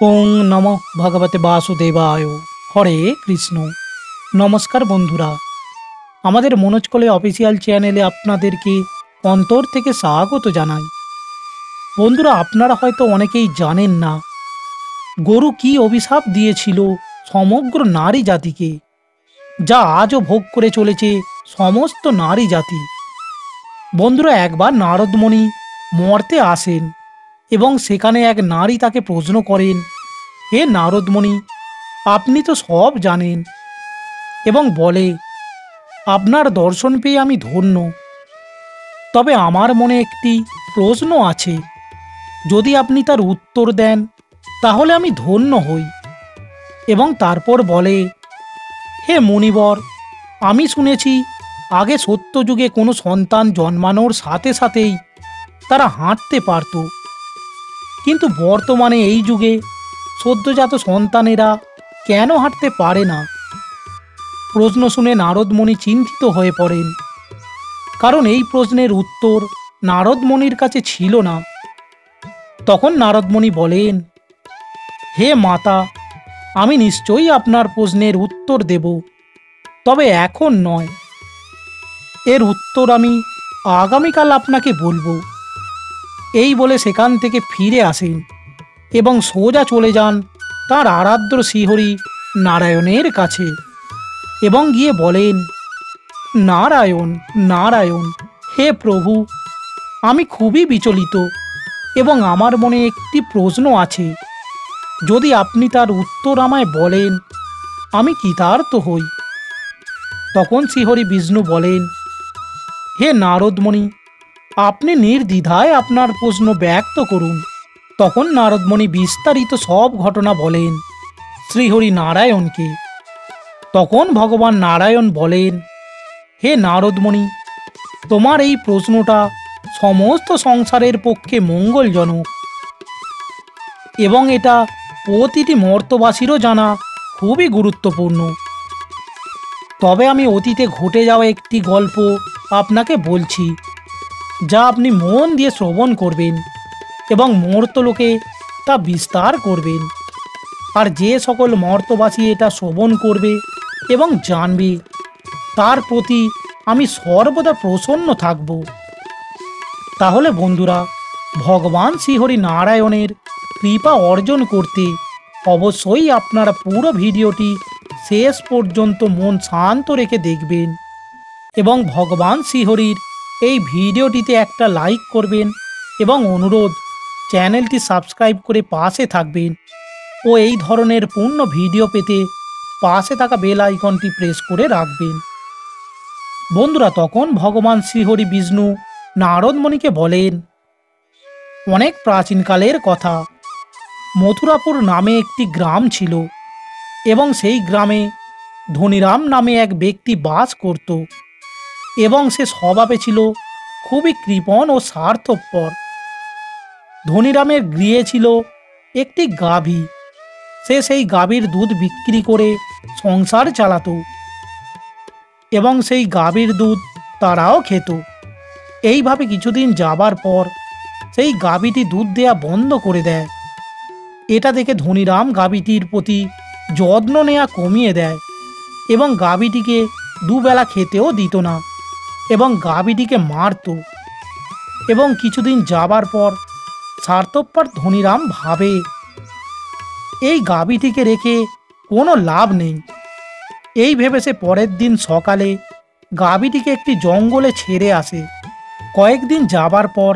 ওং নমঃ ভগবতে বাসুদেবায়। হরে কৃষ্ণ। নমস্কার বন্ধুরা, আমাদের মনোজকলে অফিসিয়াল চ্যানেলে আপনাদেরকে অন্তর থেকে স্বাগত জানাই। বন্ধুরা, আপনারা হয়তো অনেকেই জানেন না গরু কি অভিশাপ দিয়েছিল সমগ্র নারী জাতিকে, যা আজও ভোগ করে চলেছে সমস্ত নারী জাতি। বন্ধুরা, একবার নারদমণি মর্তে আসেন এবং সেখানে এক নারী তাকে প্রশ্ন করেন, হে নারদমণি, আপনি তো সব জানেন, এবং বলে, আপনার দর্শন পেয়ে আমি ধন্য। তবে আমার মনে একটি প্রশ্ন আছে, যদি আপনি তার উত্তর দেন তাহলে আমি ধন্য হই। এবং তারপর বলে, হে মুনিবর, আমি শুনেছি আগে সত্যযুগে কোনো সন্তান জন্মানোর সাথে সাথেই তারা হাঁটতে পারত, কিন্তু বর্তমানে এই যুগে সদ্যজাত সন্তানেরা কেন হাঁটতে পারে না? প্রশ্ন শুনে নারদমণি চিন্তিত হয়ে পড়েন, কারণ এই প্রশ্নের উত্তর নারদমণির কাছে ছিল না। তখন নারদমণি বলেন, হে মাতা, আমি নিশ্চয়ই আপনার প্রশ্নের উত্তর দেব, তবে এখন নয়। এর উত্তর আমি আগামীকাল আপনাকে বলবো। এই বলে সেখান থেকে ফিরে আসেন এবং সোজা চলে যান তাঁর আরাধ্য শ্রীহরি নারায়ণের কাছে এবং গিয়ে বলেন, নারায়ণ নারায়ণ, হে প্রভু, আমি খুবই বিচলিত এবং আমার মনে একটি প্রশ্ন আছে। যদি আপনি তার উত্তর আমায় বলেন, আমি কৃতার্থ হই। তখন শ্রীহরি বিষ্ণু বলেন, হে নারদমণি, আপনি নির্দ্বিধায় আপনার প্রশ্ন ব্যক্ত করুন। তখন নারদমণি বিস্তারিত সব ঘটনা বলেন শ্রীহরি নারায়ণকে। তখন ভগবান নারায়ণ বলেন, হে নারদমণি, তোমার এই প্রশ্নটা সমস্ত সংসারের পক্ষে মঙ্গলজনক এবং এটা প্রতিটি মর্তবাসীরও জানা খুবই গুরুত্বপূর্ণ। তবে আমি অতীতে ঘটে যাওয়া একটি গল্প আপনাকে বলছি, যা আপনি মন দিয়ে শ্রবণ করবেন এবং মর্তলোকে তা বিস্তার করবেন। আর যে সকল মর্তবাসী এটা শ্রবণ করবে এবং জানবে, তার প্রতি আমি সর্বদা প্রসন্ন থাকব। তাহলে বন্ধুরা, ভগবান শ্রীহরি নারায়ণের কৃপা অর্জন করতে অবশ্যই আপনারা পুরো ভিডিওটি শেষ পর্যন্ত মন শান্ত রেখে দেখবেন এবং ভগবান শ্রীহরির এই ভিডিওটিতে একটা লাইক করবেন এবং অনুরোধ, চ্যানেলটি সাবস্ক্রাইব করে পাশে থাকবেন ও এই ধরনের পূর্ণ ভিডিও পেতে পাশে থাকা বেল আইকনটি প্রেস করে রাখবেন। বন্ধুরা, তখন ভগবান শ্রীহরি বিষ্ণু নারদমণিকে বলেন, অনেক প্রাচীনকালের কথা, মথুরাপুর নামে একটি গ্রাম ছিল এবং সেই গ্রামে ধনিরাম নামে এক ব্যক্তি বাস করত এবং সে স্বভাবে ছিল খুবই কৃপণ ও স্বার্থপর। ধনিরামের গৃহে ছিল একটি গাভী। সে সেই গাভীর দুধ বিক্রি করে সংসার চালাতো এবং সেই গাভীর দুধ তারাও খেত। এইভাবে কিছুদিন যাবার পর সেই গাভীটি দুধ দেয়া বন্ধ করে দেয়। এটা দেখে ধনিরাম গাভীটির প্রতি যত্ন নেওয়া কমিয়ে দেয় এবং গাভীটিকে দুবেলা খেতেও দিত না এবং গাভীটিকে মারত। এবং কিছুদিন যাবার পর স্বার্থপর ধনিরাম ভাবে, এই গাভীটিকে রেখে কোনো লাভ নেই। এই ভেবে সে পরের দিন সকালে গাভীটিকে একটি জঙ্গলে ছেড়ে আসে। কয়েকদিন যাবার পর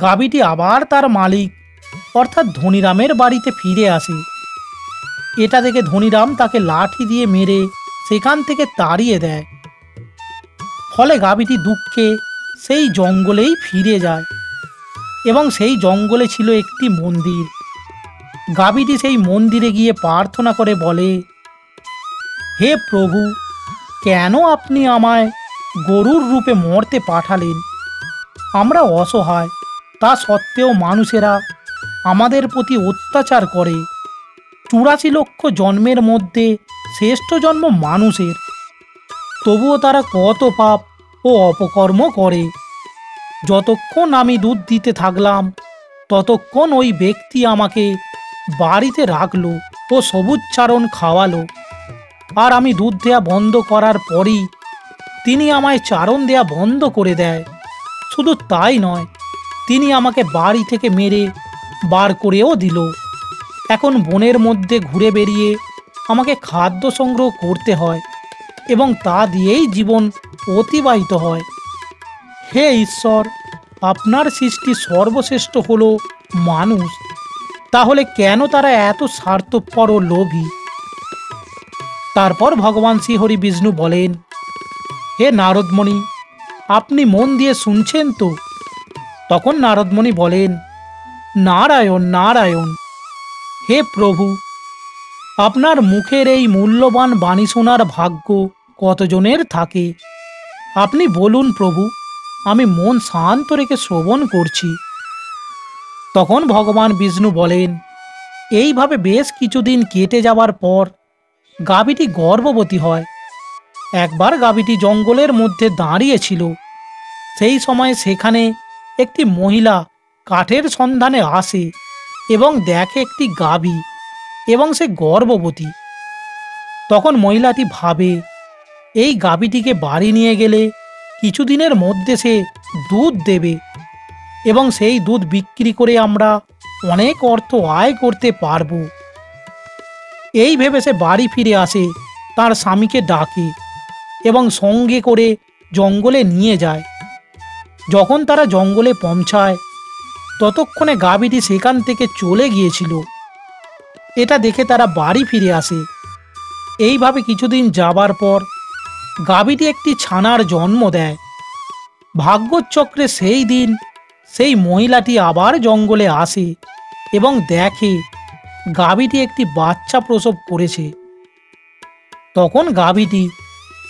গাভীটি আবার তার মালিক অর্থাৎ ধনিরামের বাড়িতে ফিরে আসে। এটা দেখে ধনিরাম তাকে লাঠি দিয়ে মেরে সেখান থেকে তাড়িয়ে দেয়। ফলে গাভীটি দুঃখে সেই জঙ্গলেই ফিরে যায় এবং সেই জঙ্গলে ছিল একটি মন্দির। গাভীটি সেই মন্দিরে গিয়ে প্রার্থনা করে বলে, হে প্রভু, কেন আপনি আমায় গরুর রূপে মর্তে পাঠালেন? আমরা অসহায়, তা সত্ত্বেও মানুষেরা আমাদের প্রতি অত্যাচার করে। 84 লক্ষ জন্মের মধ্যে শ্রেষ্ঠ জন্ম মানুষের, তবুও তারা কত পাপ ও অপকর্ম করে। যতক্ষণ আমি দুধ দিতে থাকলাম ততক্ষণ ওই ব্যক্তি আমাকে বাড়িতে রাখলো ও সবুজ চারণ খাওয়ালো। আর আমি দুধ দেয়া বন্ধ করার পরই তিনি আমায় চারণ দেয়া বন্ধ করে দেয়। শুধু তাই নয়, তিনি আমাকে বাড়ি থেকে মেরে বার করেও দিল। এখন বনের মধ্যে ঘুরে বেরিয়ে আমাকে খাদ্য সংগ্রহ করতে হয় এবং তা দিয়েই জীবন অতিবাহিত হয়। হে ঈশ্বর, আপনার সৃষ্টি সর্বশ্রেষ্ঠ হলো মানুষ, তাহলে কেন তারা এত স্বার্থপর ও লোভী? তারপর ভগবান শ্রীহরি বিষ্ণু বলেন, হে নারদমণি, আপনি মন দিয়ে শুনছেন তো? তখন নারদমণি বলেন, নারায়ণ নারায়ণ। হে প্রভু, আপনার মুখের এই মূল্যবান বাণী শোনার ভাগ্য কতজনের থাকে? আপনি বলুন প্রভু, আমি মন শান্ত রেখে শ্রবণ করছি। তখন ভগবান বিষ্ণু বলেন, এইভাবে বেশ কিছুদিন কেটে যাবার পর গাভীটি গর্ভবতী হয়। একবার গাভীটি জঙ্গলের মধ্যে দাঁড়িয়েছিল। সেই সময় সেখানে একটি মহিলা কাঠের সন্ধানে আসে এবং দেখে একটি গাভী এবং সে গর্ভবতী। তখন মহিলাটি ভাবে, এই গাভীটিকে বাড়ি নিয়ে গেলে কিছুদিনের মধ্যে সে দুধ দেবে এবং সেই দুধ বিক্রি করে আমরা অনেক অর্থ আয় করতে পারব। এই ভেবে সে বাড়ি ফিরে আসে, তার স্বামীকে ডাকে এবং সঙ্গে করে জঙ্গলে নিয়ে যায়। যখন তারা জঙ্গলে পৌঁছায়, ততক্ষণে গাভীটি সেখান থেকে চলে গিয়েছিল। এটা দেখে তারা বাড়ি ফিরে আসে। এইভাবে কিছুদিন যাবার পর গাভীটি একটি ছানার জন্ম দেয়। ভাগ্যচক্রে সেই দিন সেই মহিলাটি আবার জঙ্গলে আসে এবং দেখে গাভীটি একটি বাচ্চা প্রসব করেছে। তখন গাভীটি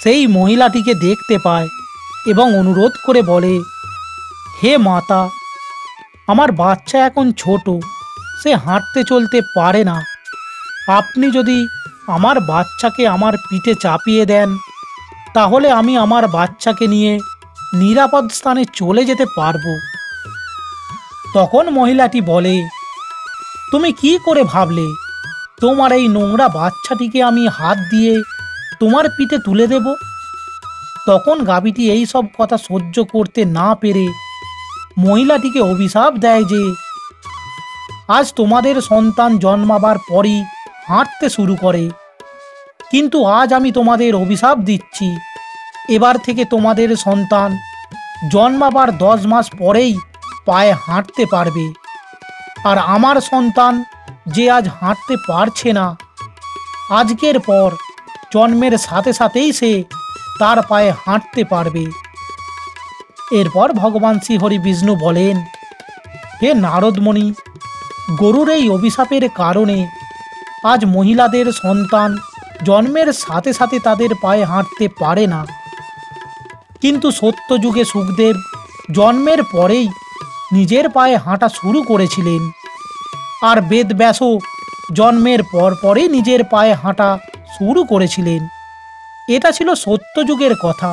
সেই মহিলাটিকে দেখতে পায় এবং অনুরোধ করে বলে, হে মাতা, আমার বাচ্চা এখন ছোট, সে হাঁটতে চলতে পারে না। আপনি যদি আমার বাচ্চাকে আমার পিঠে চাপিয়ে দেন, তাহলে আমি আমার বাচ্চাকে নিয়ে নিরাপদ স্থানে চলে যেতে পারবো। তখন মহিলাটি বলে, তুমি কি করে ভাবলে তোমার এই নোংরা বাচ্চাটিকে আমি হাত দিয়ে তোমার পিঠে তুলে দেব? তখন গাভীটি এই সব কথা সহ্য করতে না পেরে মহিলাটিকে অভিশাপ দেয় যে, আজ তোমাদের সন্তান জন্মাবার পরই হাঁটতে শুরু করে, কিন্তু আজ আমি তোমাদের অভিশাপ দিচ্ছি, এবার থেকে তোমাদের সন্তান জন্মাবার 10 মাস পরেই পায়ে হাঁটতে পারবে। আর আমার সন্তান যে আজ হাঁটতে পারছে না, আজকের পর জন্মের সাথে সাথেই সে তার পায়ে হাঁটতে পারবে। এরপর ভগবান শ্রীহরি বিষ্ণু বলেন, হে নারদমণি, গরুর এই অভিশাপের কারণে আজ মহিলাদের সন্তান জন্মের সাথে সাথে তাদের পায়ে হাঁটতে পারে না। কিন্তু সত্যযুগে সুখদেব জন্মের পরেই নিজের পায়ে হাঁটা শুরু করেছিলেন, আর বেদব্যাসও জন্মের পরই নিজের পায়ে হাঁটা শুরু করেছিলেন। এটা ছিল সত্যযুগের কথা।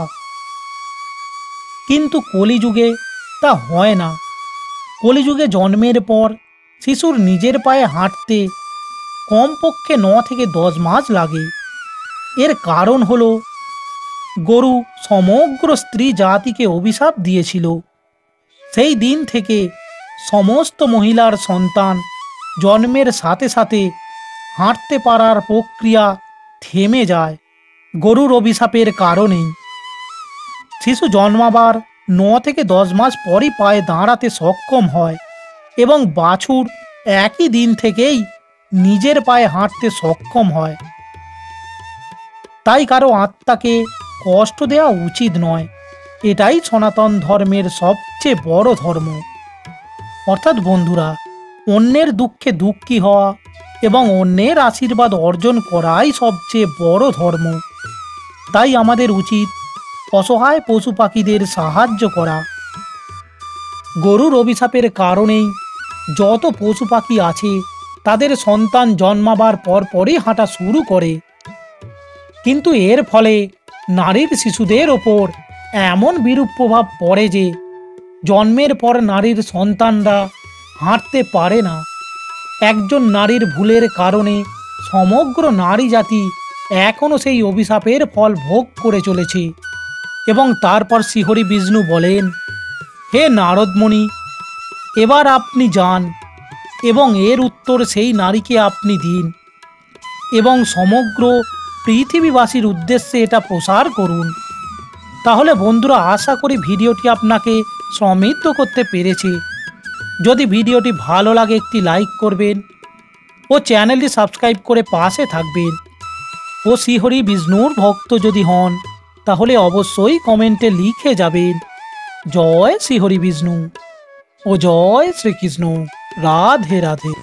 কিন্তু কলিযুগে তা হয় না। কলিযুগে জন্মের পর শিশুর নিজের পায়ে হাঁটতে কমপক্ষে 9 থেকে 10 মাস লাগে। এর কারণ হলো গরু সমগ্র স্ত্রী জাতিকে অভিশাপ দিয়েছিল। সেই দিন থেকে সমস্ত মহিলার সন্তান জন্মের সাথে সাথে হাঁটতে পারার প্রক্রিয়া থেমে যায় গরুর অভিশাপের কারণেই। শিশু জন্মাবার 9 থেকে 10 মাস পরই পায়ে দাঁড়াতে সক্ষম হয় এবং বাছুর একই দিন থেকেই নিজের পায়ে হাঁটতে সক্ষম হয়। তাই কারো আত্মাকে কষ্ট দেওয়া উচিত নয়। এটাই সনাতন ধর্মের সবচেয়ে বড় ধর্ম। অর্থাৎ বন্ধুরা, অন্যের দুঃখে দুঃখী হওয়া এবং অন্যের আশীর্বাদ অর্জন করাই সবচেয়ে বড় ধর্ম। তাই আমাদের উচিত অসহায় পশু পাখিদের সাহায্য করা। গরুর অভিশাপের কারণেই যত পশু পাখি আছে তাদের সন্তান জন্মাবার পরই হাঁটা শুরু করে। কিন্তু এর ফলে নারীর শিশুদের ওপর এমন বিরূপ প্রভাব পড়ে যে জন্মের পর নারীর সন্তানরা হাঁটতে পারে না। একজন নারীর ভুলের কারণে সমগ্র নারী জাতি এখনও সেই অভিশাপের ফল ভোগ করে চলেছে। এবং তারপর শ্রীহরি বিষ্ণু বলেন, হে নারদমণি, এবার আপনি যান এবং এর উত্তর সেই নারীকে আপনি দিন এবং সমগ্র পৃথিবীবাসীর উদ্দেশ্যে এটা প্রসার করুন। তাহলে বন্ধুরা, আশা করি ভিডিওটি আপনাকে সমৃদ্ধ করতে পেরেছে। যদি ভিডিওটি ভালো লাগে একটি লাইক করবেন ও চ্যানেলটি সাবস্ক্রাইব করে পাশে থাকবেন। ও শ্রীহরি বিষ্ণুর ভক্ত যদি হন তাহলে অবশ্যই কমেন্টে লিখে যাবেন, জয় শ্রীহরি বিষ্ণু ও জয় শ্রীকৃষ্ণ। রাধে রাধে।